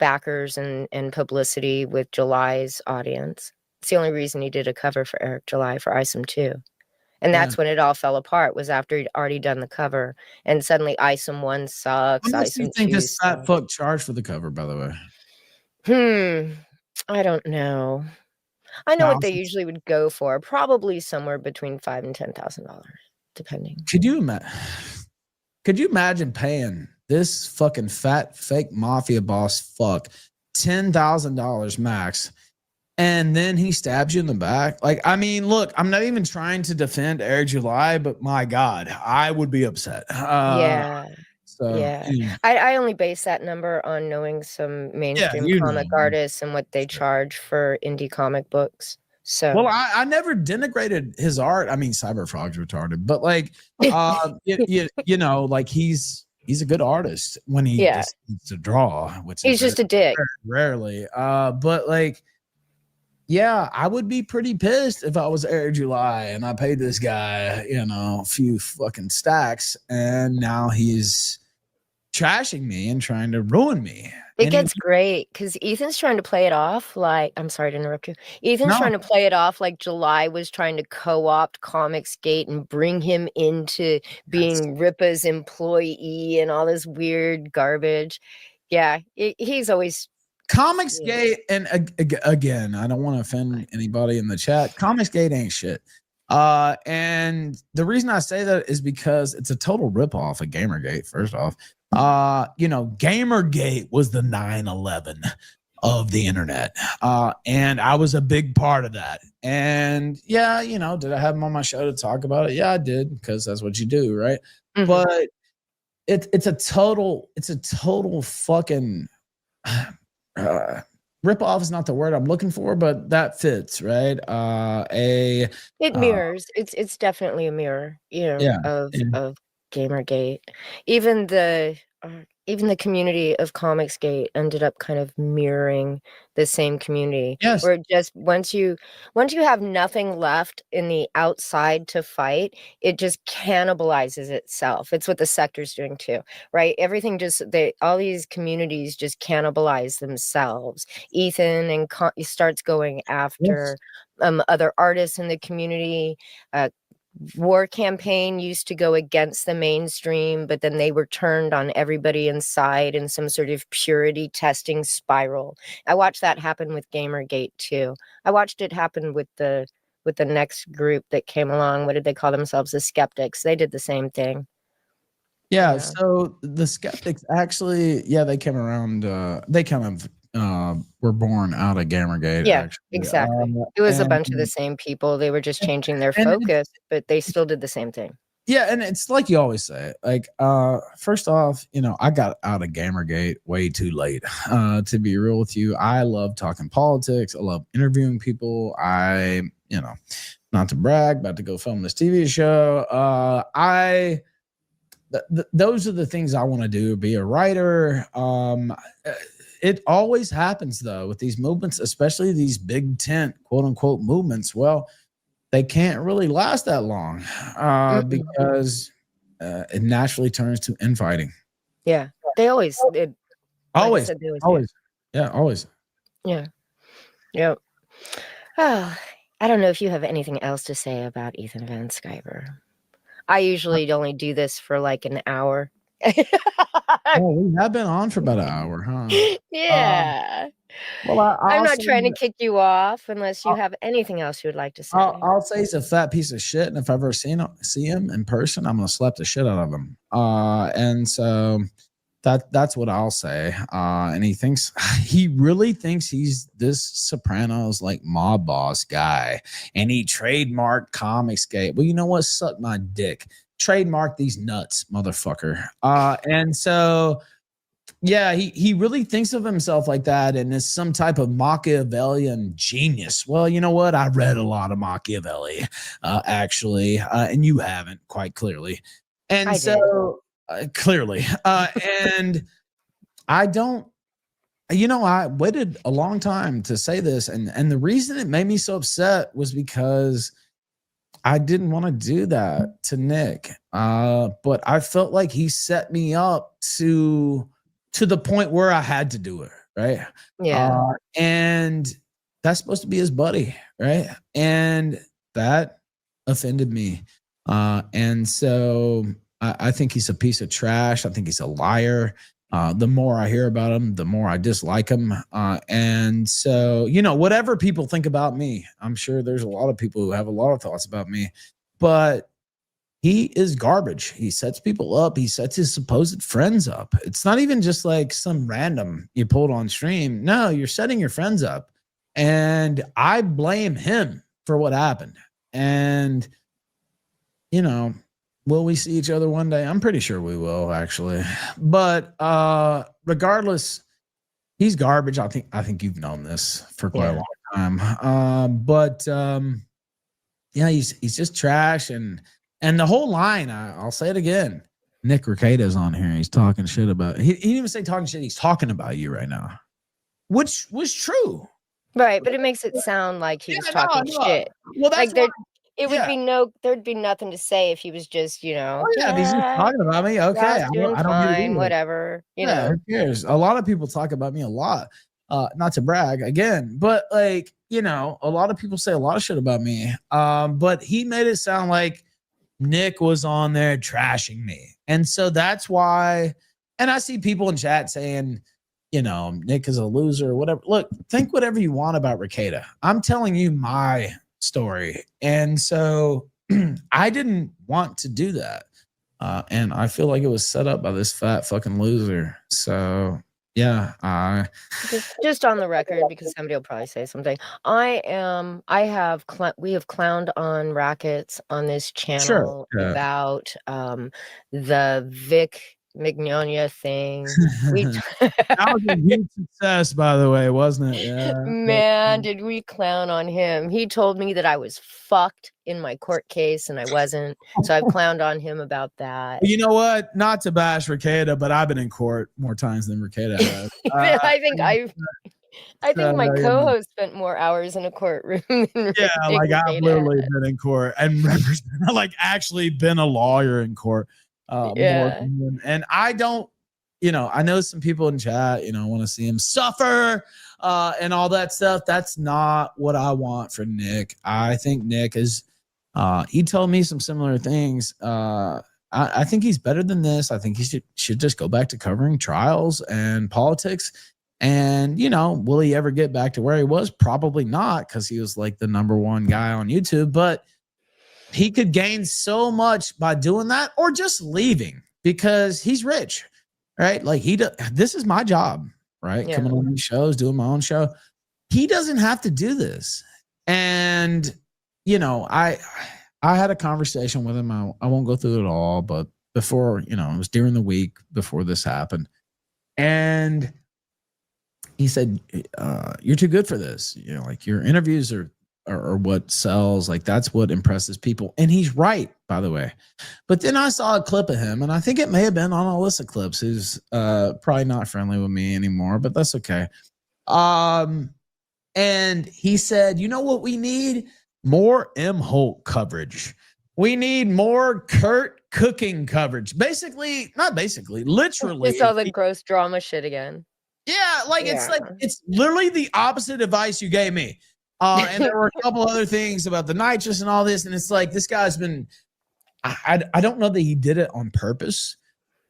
backers and publicity with July's audience. It's the only reason he did a cover for Eric July for ISOM 2. And that's when it all fell apart, was after he'd already done the cover. And suddenly ISOM 1 sucks. How much do you think this fat fuck charged for the cover, by the way? I don't know. I know what they usually would go for. Probably somewhere between $5,000 and $10,000, depending. Could you imagine paying this fucking fat fake mafia boss fuck $10,000 max, and then he stabs you in the back? Like, I mean, look, I'm not even trying to defend Eric July, but my God, I would be upset. I only base that number on knowing some mainstream comic artists and what they charge for indie comic books. So, well, I never denigrated his art. I mean, Cyberfrog's retarded, but like, like he's a good artist when he just needs to draw, which he's just a dick. Rarely. But like, yeah, I would be pretty pissed if I was Eric July and I paid this guy, a few fucking stacks, and now he's trashing me and trying to ruin me. It gets great because Ethan's trying to play it off like, I'm sorry to interrupt you. Ethan's trying to play it off like July was trying to co-opt ComicsGate and bring him into being Ripa's employee and all this weird garbage. Yeah, he's always ComicsGate, and again, I don't want to offend anybody in the chat. ComicsGate ain't shit. And the reason I say that is because it's a total ripoff of Gamergate, first off. Gamergate was the 9/11 of the internet. And I was a big part of that. And yeah, did I have him on my show to talk about it? Yeah, I did, because that's what you do, right? Mm-hmm. But it's a total fucking ripoff is not the word I'm looking for, but that fits, right? It mirrors. It's definitely a mirror, of Gamergate. Even the community of ComicsGate ended up kind of mirroring the same community. Yes. Where just once you have nothing left in the outside to fight, it just cannibalizes itself. It's what the sector's doing too, right? Everything all these communities just cannibalize themselves. Ethan and starts going after other artists in the community. War Campaign used to go against the mainstream, but then they were turned on everybody inside in some sort of purity testing spiral. I watched that happen with Gamergate too. I watched it happen with the next group that came along. What did they call themselves? The Skeptics. They did the same thing. Yeah, Yeah. so the skeptics actually, they came around. They kind of were born out of Gamergate, Yeah, actually. exactly. It was a And, bunch of the same people. They were just changing their and focus, but they still did the same thing. yeah, and it's like you always say, like, first off, I got out of Gamergate way too late. To be real with you, I love talking politics. I love interviewing people. Not to brag, about to go film this TV show. Those are the things I want to do, be a writer. It always happens though with these movements, especially these big tent quote unquote movements. Well, they can't really last that long because it naturally turns to infighting. Yeah, they always did. Like I Always, said, they always. Yeah, always. Yeah. Yep. Oh, I don't know if you have anything else to say about Ethan Van Sciver. I usually only do this for like an hour. Oh, we have been on for about an hour, huh? Yeah. Well, I'm not trying to kick you off unless you have anything else you would like to say. I'll say he's a fat piece of shit, and if I ever see him in person, I'm gonna slap the shit out of him. And so that's what I'll say. And he really thinks he's this Sopranos like mob boss guy, and he trademarked ComicsGate. Well, you know what? Suck my dick. Trademark these nuts, motherfucker. And so. Yeah, he really thinks of himself like that and is some type of Machiavellian genius. Well, you know what? I read a lot of Machiavelli, actually, and you haven't quite clearly. And so clearly, and I don't, I waited a long time to say this. And the reason it made me so upset was because I didn't want to do that to Nick. But I felt like he set me up to the point where I had to do it, right? Yeah. And that's supposed to be his buddy, right? And that offended me. And so I think he's a piece of trash. I think he's a liar. The more I hear about him, the more I dislike him. And so, whatever people think about me, I'm sure there's a lot of people who have a lot of thoughts about me, but he is garbage. He sets people up. He sets his supposed friends up. It's not even just like some random you pulled on stream. No, you're setting your friends up. And I blame him for what happened. And, will we see each other one day? I'm pretty sure we will, actually. But regardless, he's garbage. I think you've known this for quite a long time. But he's just trash. And the whole line, I'll say it again. Nick Rekieta's on here. He's talking shit about. He didn't even say talking shit. He's talking about you right now, which was true. Right, but it makes it sound like he was talking shit. Well, that's like there'd be nothing to say if he was just, he's just talking about me. Okay, I don't fine, whatever. Who cares? A lot of people talk about me a lot. Not to brag again, but a lot of people say a lot of shit about me. But he made it sound like Nick was on there trashing me. And so that's why, and I see people in chat saying, Nick is a loser or whatever. Look, think whatever you want about Rekieta. I'm telling you my story. And so I didn't want to do that. And I feel like it was set up by this fat fucking loser. So yeah, just on the record, because somebody will probably say something. We have clowned on rackets on this channel about the Vic Mignonia thing. That was a huge success, by the way, wasn't it? Yeah. Man, did we clown on him. He told me that I was fucked in my court case and I wasn't. So I've clowned on him about that. You know what? Not to bash Rekieta, but I've been in court more times than Rekieta has. I think my co-host spent more hours in a courtroom than I've literally been in court and actually been a lawyer in court. More than him. And I don't, I know some people in chat, want to see him suffer and all that stuff. That's not what I want for Nick. I think Nick is, he told me some similar things. I think he's better than this. I think he should just go back to covering trials and politics. And, will he ever get back to where he was? Probably not, because he was like the #1 guy on YouTube. But he could gain so much by doing that or just leaving, because he's rich, right? Like this is my job, right? Yeah. Coming on these shows, doing my own show. He doesn't have to do this. And, you know, I had a conversation with him. I won't go through it all, but before, you know, it was during the week before this happened. And he said, you're too good for this. You know, like your interviews are what sells. Like that's what impresses people. And he's right, by the way. But then I saw a clip of him, and I think it may have been on Alyssa Clips, who's probably not friendly with me anymore, but that's okay. And he said, you know what we need? More M. Holt coverage. We need more Kurt cooking coverage. Basically, not basically, literally. Just all the gross drama shit again. Yeah, it's literally the opposite advice you gave me. And there were a couple other things about the nitrous and all this. And it's like, this guy's been, I don't know that he did it on purpose,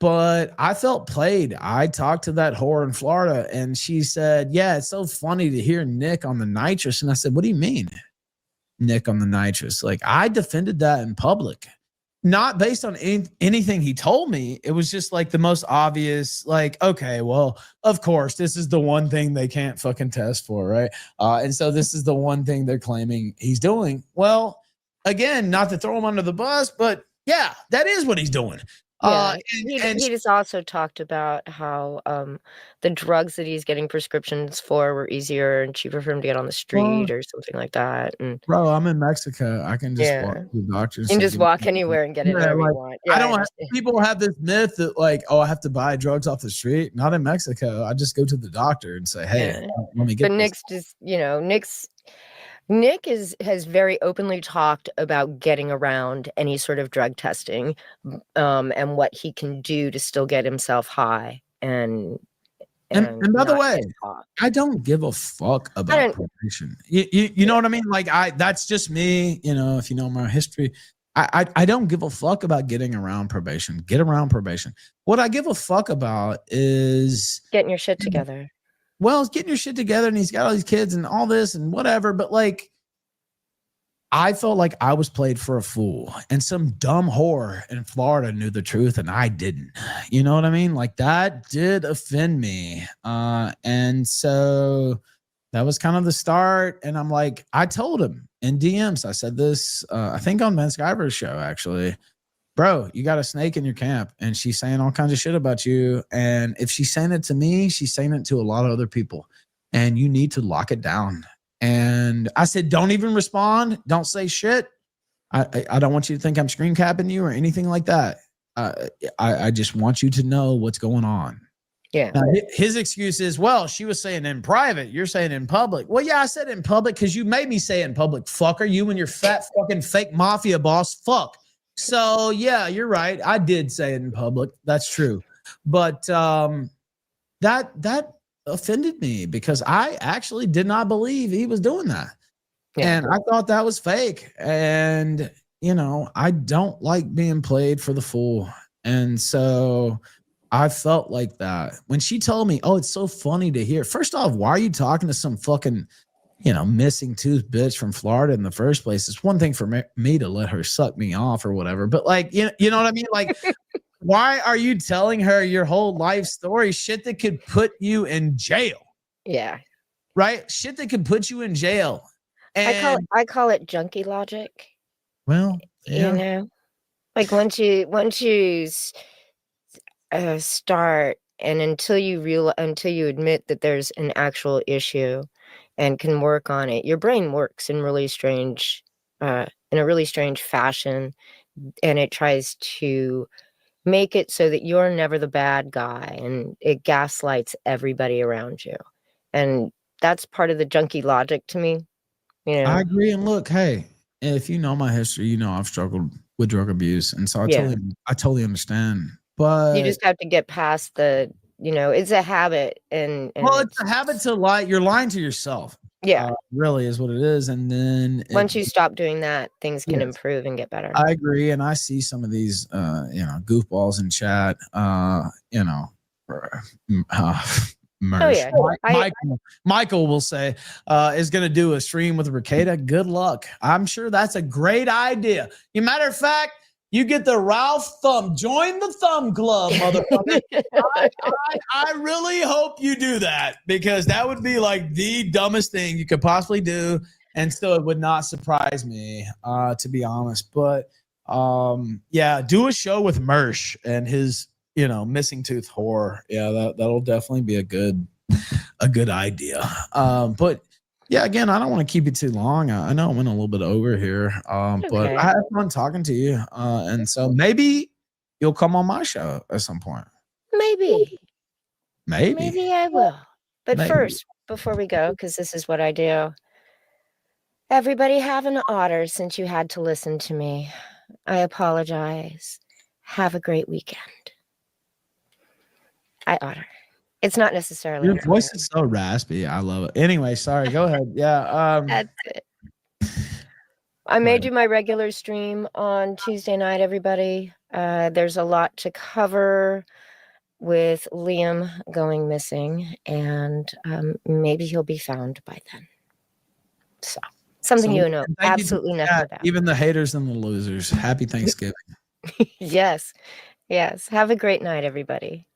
but I felt played. I talked to that whore in Florida, and she said, yeah, it's so funny to hear Nick on the nitrous. And I said, what do you mean, Nick on the nitrous? Like, I defended that in public, not based on anything he told me. It was just like the most obvious, like, okay, well, of course, this is the one thing they can't fucking test for, right? And so this is the one thing they're claiming he's doing. Well, again, not to throw him under the bus, but yeah, that is what he's doing. Yeah, he just also talked about how the drugs that he's getting prescriptions for were easier and cheaper for him to get on the street or something like that. And bro, I'm in Mexico. I can just walk to the doctors. You can just walk anywhere and get it whenever you want. Yeah, I don't have, people have this myth that like, oh, I have to buy drugs off the street. Not in Mexico. I just go to the doctor and say, hey, let me get. But Nick's just, you know, Nick has very openly talked about getting around any sort of drug testing, and what he can do to still get himself high. And by the way, I don't give a fuck about probation. You know what I mean? Like that's just me. You know, if you know my history, I don't give a fuck about getting around probation. Get around probation. What I give a fuck about is getting your shit together. Well, he's getting your shit together, and he's got all these kids and all this and whatever. But like, I felt like I was played for a fool, and some dumb whore in Florida knew the truth and I didn't. You know what I mean? Like that did offend me. And so that was kind of the start. And I'm like, I told him in DMs, I said this, I think on Sciver's show, actually, bro, you got a snake in your camp, and she's saying all kinds of shit about you. And if she's saying it to me, she's saying it to a lot of other people, and you need to lock it down. And I said, don't even respond. Don't say shit. I don't want you to think I'm screen capping you or anything like that. I just want you to know what's going on. Yeah. Now, his excuse is, well, she was saying in private. You're saying in public. Well, yeah, I said in public because you made me say it in public, fucker. You and your fat fucking fake mafia boss. Fuck. So yeah, you're right. I did say it in public. That's true. But that offended me because I actually did not believe he was doing that. Yeah. And I thought that was fake. And, you know, I don't like being played for the fool. And so I felt like that. When she told me, oh, it's so funny to hear. First off, why are you talking to some fucking, you know, missing tooth bitch from Florida in the first place? It's one thing for me to let her suck me off or whatever. But like, you know what I mean? Like, why are you telling her your whole life story? Shit that could put you in jail. Yeah. Right? Shit that could put you in jail. And I call it junkie logic. Well, yeah. You know, like once you start, and until you admit that there's an actual issue and can work on it, your brain works in a really strange fashion, and it tries to make it so that you're never the bad guy, and it gaslights everybody around you. And that's part of the junkie logic to me. You know? I agree. And look, hey, if you know my history, you know I've struggled with drug abuse. And so I totally understand. But you just have to get past the, you know, it's a habit. And well, it's a habit to lie. You're lying to yourself. Yeah. Really is what it is. And then once you stop doing that, things can improve and get better. I agree. And I see some of these, you know, goofballs in chat, you know, Michael will say is going to do a stream with Rekieta. Good luck. I'm sure that's a great idea. As a matter of fact, You get the Ralph thumb. Join the thumb club, motherfucker. I really hope you do that, because that would be like the dumbest thing you could possibly do. And so it would not surprise me, to be honest. But yeah, do a show with Mersh and his, missing tooth horror. Yeah, that'll definitely be a good idea. But yeah, again, I don't want to keep it too long. I know I went a little bit over here, but I had fun talking to you. And so maybe you'll come on my show at some point. Maybe Maybe I will. But Maybe. first, before we go, because this is what I do, everybody have an otter since you had to listen to me. I apologize. Have a great weekend. I otter. It's not necessarily. Your voice is so raspy. I love it. Anyway, sorry. Go ahead. Yeah. That's it. I may do my regular stream on Tuesday night, everybody. There's a lot to cover with Liam going missing, and maybe he'll be found by then. So something you know absolutely nothing about. Even the haters and the losers. Happy Thanksgiving. Yes. Have a great night, everybody.